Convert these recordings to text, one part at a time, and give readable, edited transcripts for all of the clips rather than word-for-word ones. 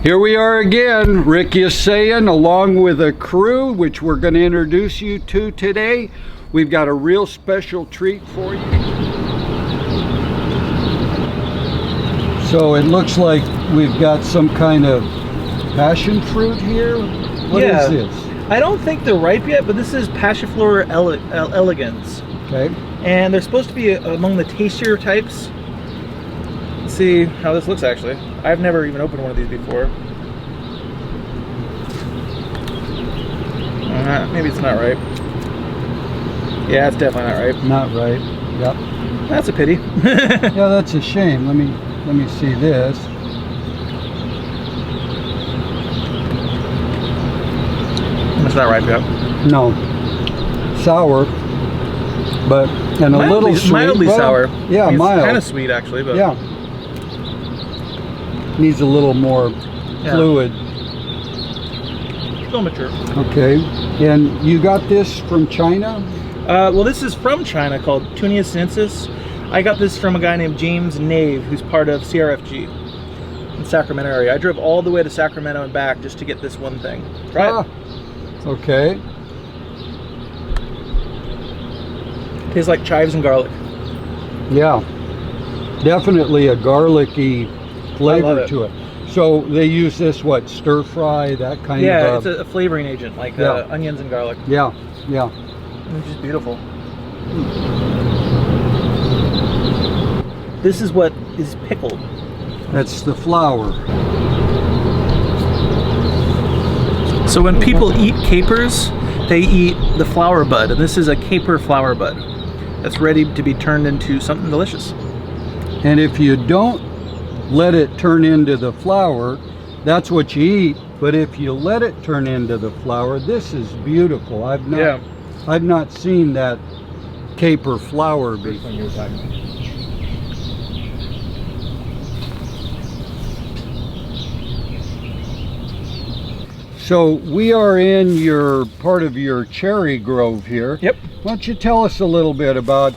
Here we are again, Rick Yasayan, along with a crew, which we're going to introduce you to today. We've got a real special treat for you. So it looks like we've got some kind of passion fruit here. What is this? I don't think they're ripe yet, but this is Passiflora elegans. Okay. And they're supposed to be among the tastier types. Let's see how this looks actually. I've never even opened one of these before. Maybe it's not ripe. Yeah, it's definitely not ripe. Not ripe. Yep. That's a pity. Yeah, that's a shame. Let me see this. It's not ripe yet. No. Sour, but and a little sweet. Mildly sour. Yeah, I mean, mild. It's kind of sweet actually, but yeah. Needs a little more fluid. Still mature. Okay. And you got this from China? Well, this is from China, called Tunia sinensis. I got this from a guy named James Nave, who's part of CRFG in Sacramento area. I drove all the way to Sacramento and back just to get this one thing. Right? Okay. Tastes like chives and garlic. Yeah. Definitely a garlicky flavor to it. So they use this, what, stir fry, that kind of? Yeah, it's a flavoring agent, like onions and garlic. Yeah, yeah. It's just beautiful. This is what is pickled. That's the flower. So when people eat capers, they eat the flower bud, and this is a caper flower bud that's ready to be turned into something delicious. And if you don't let it turn into the flower, that's what you eat. But if you let it turn into the flower, this is beautiful. I've not seen that caper flower before. So we are in your part of your cherry grove here. Yep. Why don't you tell us a little bit about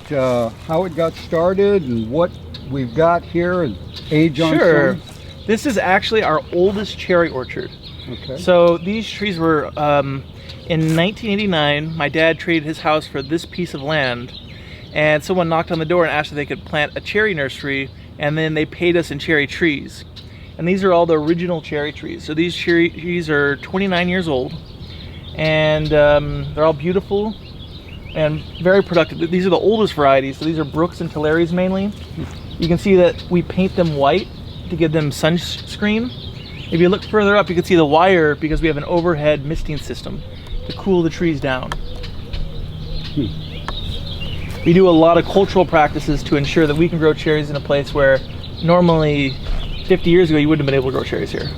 how it got started and what we've got here and age on Sure. some? This is actually our oldest cherry orchard. Okay. So these trees were, in 1989, my dad traded his house for this piece of land, and someone knocked on the door and asked if they could plant a cherry nursery, and then they paid us in cherry trees. And these are all the original cherry trees. So these cherry trees are 29 years old, and they're all beautiful and very productive. These are the oldest varieties, so these are Brooks and Tulare mainly. You can see that we paint them white to give them sunscreen. If you look further up, you can see the wire because we have an overhead misting system to cool the trees down. We do a lot of cultural practices to ensure that we can grow cherries in a place where normally 50 years ago you wouldn't have been able to grow cherries here.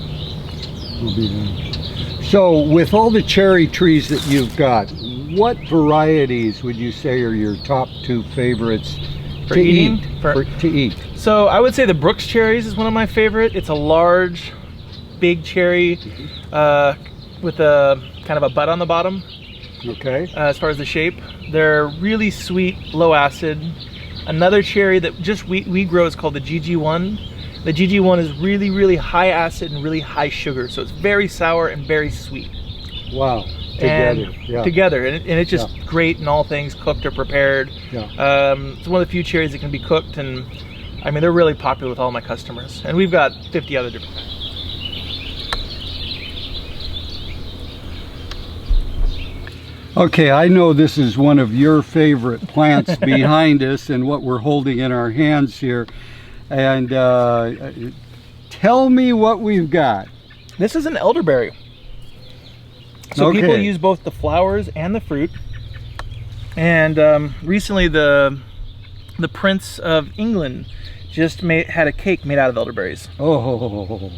So with all the cherry trees that you've got, what varieties would you say are your top two favorites For eating? to eat? So I would say the Brooks cherries is one of my favorite. It's a large, big cherry with a kind of a bud on the bottom. Okay. As far as the shape, they're really sweet, low acid. Another cherry that just we grow is called the GG1. The GG1 is really, really high acid and really high sugar, so it's very sour and very sweet. Wow. Together, and it's just great in all things cooked or prepared. It's one of the few cherries that can be cooked, and I mean they're really popular with all my customers, and we've got 50 other different kinds. Okay, I know this is one of your favorite plants behind us and what we're holding in our hands here, and tell me what we've got. This is an elderberry. So people use both the flowers and the fruit. And recently the Prince of England just had a cake made out of elderberries. Oh.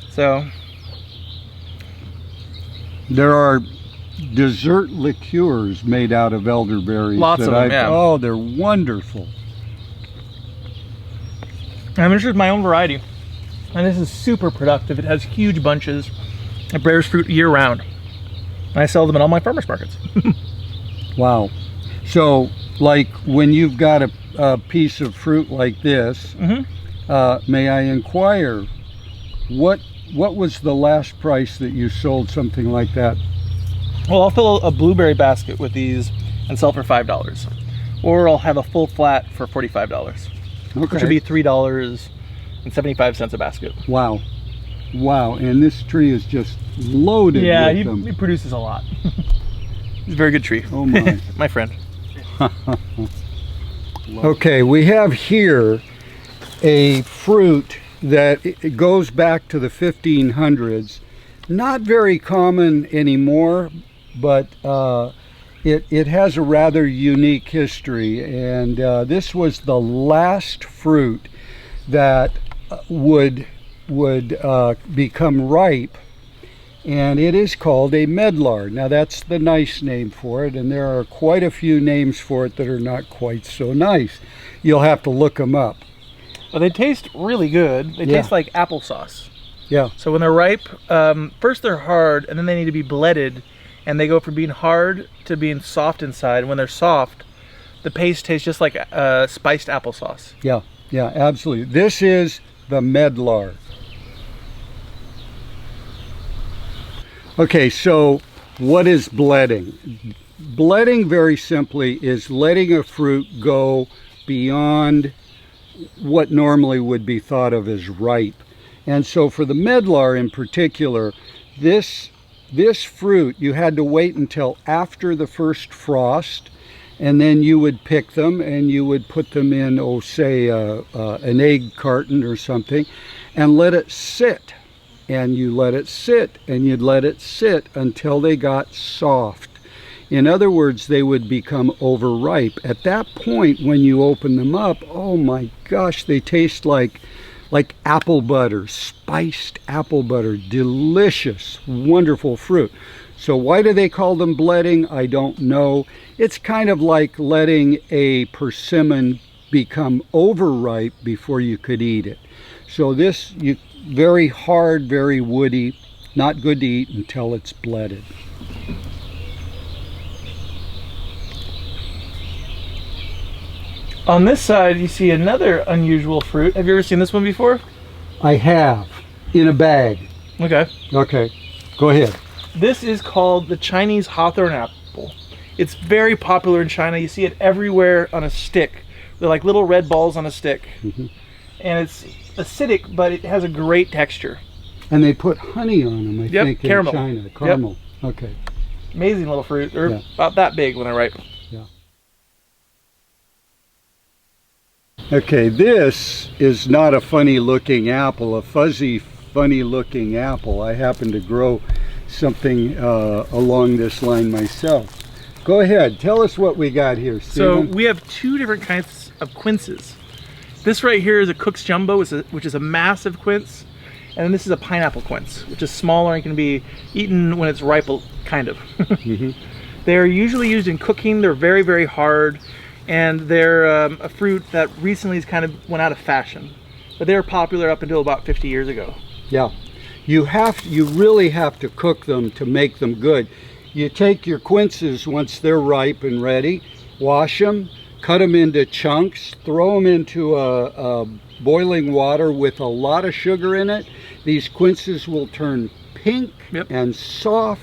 So there are dessert liqueurs made out of elderberries. Lots of them, yeah. Oh, they're wonderful. And this is my own variety. And this is super productive. It has huge bunches. It bears fruit year round. I sell them at all my farmers markets. Wow. So, like when you've got a piece of fruit like this, may I inquire, what what was the last price that you sold something like that? Well, I'll fill a blueberry basket with these and sell for $5. Or I'll have a full flat for $45. Okay. Which would be $3.75 a basket. Wow. Wow. And this tree is just loaded with them. He produces a lot. He's a very good tree. Oh my. My friend. Okay, we have here a fruit that it goes back to the 1500s. Not very common anymore, but it has a rather unique history, and this was the last fruit that would become ripe, and it is called a medlar. Now that's the nice name for it, and there are quite a few names for it that are not quite so nice. You'll have to look them up. Well, they taste really good. They taste like applesauce. Yeah. So when they're ripe, first they're hard, and then they need to be blended, and they go from being hard to being soft inside. When they're soft, the paste tastes just like spiced applesauce. Yeah, yeah, absolutely. This is the medlar. Okay, so what is bledding? Bledding, very simply, is letting a fruit go beyond what normally would be thought of as ripe. And so for the medlar in particular, this fruit, you had to wait until after the first frost, and then you would pick them and you would put them in, oh, say, an egg carton or something, and let it sit. And you let it sit, and you'd let it sit until they got soft. In other words, they would become overripe. At that point, when you open them up, oh my gosh, they taste like apple butter, spiced apple butter, delicious, wonderful fruit. So why do they call them bledding? I don't know. It's kind of like letting a persimmon become overripe before you could eat it. So this, very hard, very woody, not good to eat until it's bledded. On this side, you see another unusual fruit. Have you ever seen this one before? I have, in a bag. Okay. Okay, go ahead. This is called the Chinese hawthorn apple. It's very popular in China. You see it everywhere on a stick. They're like little red balls on a stick. Mm-hmm. And it's acidic, but it has a great texture. And they put honey on them, I think, caramel. in China. Caramel. Yep. Okay. Amazing little fruit. They're about that big when they're ripe. Yeah. Okay, this is not a funny looking apple, a fuzzy, funny looking apple. I happen to grow something along this line myself. Go ahead, tell us what we got here, Stephen. So we have two different kinds of quinces. This right here is a Cook's Jumbo, which is a massive quince, and then this is a pineapple quince, which is smaller and can be eaten when it's ripe, kind of. Mm-hmm. They're usually used in cooking. You very, very hard, and they're a fruit that recently has kind of went out of fashion, but they were popular up until about 50 years ago. Yeah, you really have to cook them to make them good. You take your quinces once they're ripe and ready, wash them, cut them into chunks, throw them into a boiling water with a lot of sugar in it. These quinces will turn pink and soft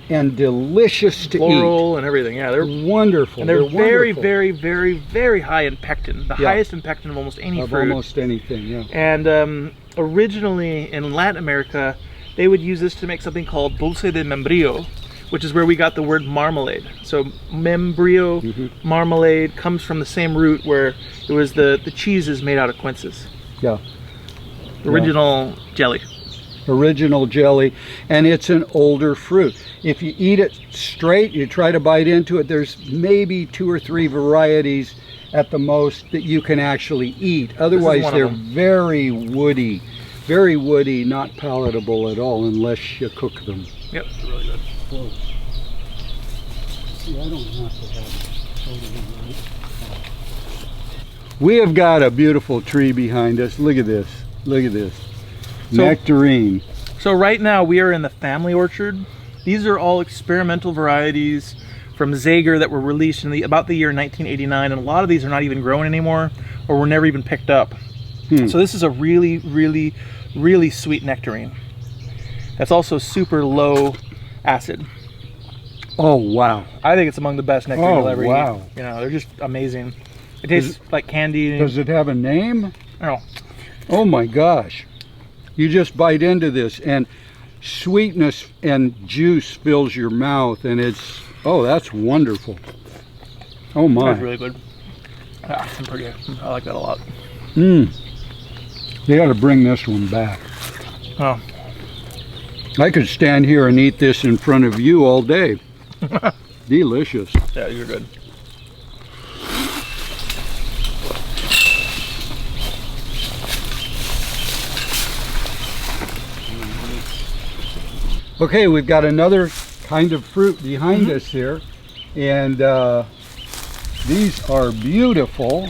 and delicious to Floral eat. And everything, yeah. They're wonderful. And they're very, very, very, very high in pectin. The highest in pectin of almost any fruit. Of almost anything, yeah. And originally in Latin America, they would use this to make something called dulce de membrillo, which is where we got the word marmalade. So membrillo, marmalade, comes from the same root where it was the cheeses made out of quinces. Yeah. Original jelly. Original jelly, and it's an older fruit. If you eat it straight, you try to bite into it, there's maybe 2 or 3 varieties at the most that you can actually eat. Otherwise, they're very woody, not palatable at all unless you cook them. Yep, really good. Whoa. See, I don't have to have it totally right. We have got a beautiful tree behind us. Look at this. Look at this. Nectarine. So right now we are in the family orchard. These are all experimental varieties from Zager that were released in about the year 1989, and a lot of these are not even grown anymore or were never even picked up. So this is a really, really, really sweet nectarine. That's also super low acid. Oh, wow. I think it's among the best nectarine you'll ever wow. eat. You know, they're just amazing. It tastes like candy. Does it have a name? Oh. Oh my gosh. You just bite into this and sweetness and juice fills your mouth, and it's, oh, that's wonderful. Oh my. That's really good. Yeah, I like that a lot. They got to bring this one back. Oh. I could stand here and eat this in front of you all day. Delicious. Yeah, you're good. Okay, we've got another kind of fruit behind us here, and these are beautiful.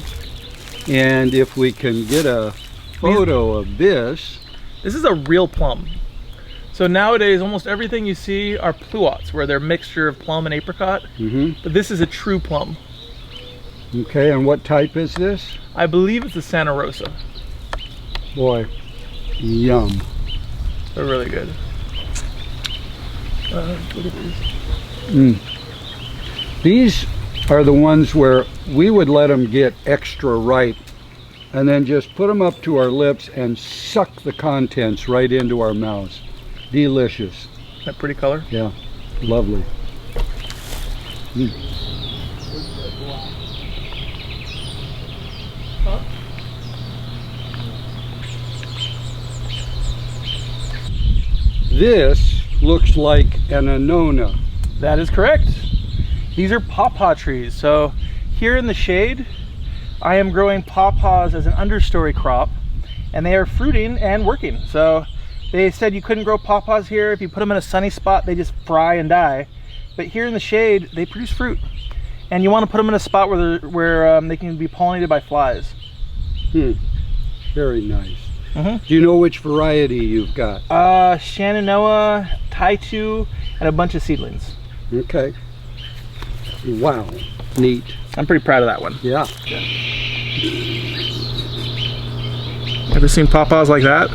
And if we can get a photo of this. This is a real plum. So nowadays, almost everything you see are pluots, where they're a mixture of plum and apricot. But this is a true plum. Okay, and what type is this? I believe it's a Santa Rosa. Boy, yum. They're really good. Look at these. These are the ones where we would let them get extra ripe and then just put them up to our lips and suck the contents right into our mouths. Delicious. Isn't that pretty color? Yeah, lovely. This looks like an annona. That is correct. These are pawpaw trees. So here in the shade, I am growing pawpaws as an understory crop, and they are fruiting and working. So they said you couldn't grow pawpaws here. If you put them in a sunny spot, they just fry and die. But here in the shade, they produce fruit. And you want to put them in a spot where they can be pollinated by flies. Very nice. Do you know which variety you've got? Shenandoah, Taitu, and a bunch of seedlings. Okay. Wow. Neat. I'm pretty proud of that one. Yeah. Ever seen pawpaws like that?